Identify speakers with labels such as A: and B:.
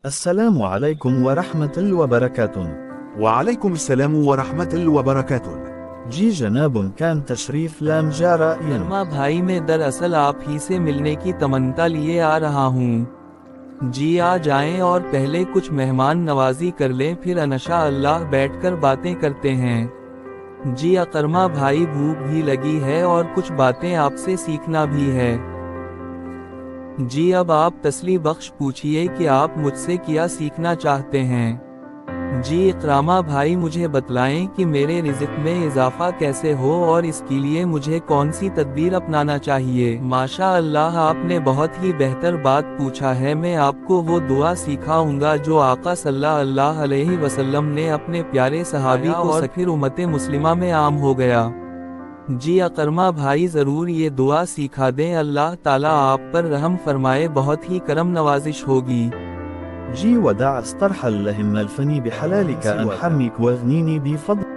A: السلام عليكم ورحمة الله وبركاته.
B: وعليكم السلام ورحمة الله وبركاته.
A: جی جناب کان تشریف لام جا رائین.
C: کرما بھائی میں دراصل آپ ہی سے ملنے کی تمنا لیے آ رہا ہوں. جی آ جائیں اور پہلے کچھ مہمان نوازی کر لیں، پھر انشاءاللہ بیٹھ کر باتیں کرتے ہیں. جی اکرما بھائی بھوک بھی لگی ہے اور کچھ باتیں آپ سے سیکھنا بھی ہے. جی اب آپ تسلی بخش پوچھئے کہ آپ مجھ سے کیا سیکھنا چاہتے ہیں. جی اکرما بھائی مجھے بتلائیں کہ میرے رزق میں اضافہ کیسے ہو اور اس کے لیے مجھے کون سی تدبیر اپنانا چاہیے. ماشاء اللہ آپ نے بہت ہی بہتر بات پوچھا ہے. میں آپ کو وہ دعا سکھاؤں گا جو آقا صلی اللہ علیہ وسلم نے اپنے پیارے صحابی کو اور پھر امت مسلمہ میں عام ہو گیا. جی اکرما بھائی ضرور یہ دعا سکھا دیں. اللہ تعالیٰ آپ پر رحم فرمائے، بہت ہی کرم نوازش ہوگی.
A: جی ودع استرحل لهم الفني بحلالك أن حرمك واغنيني بفضل.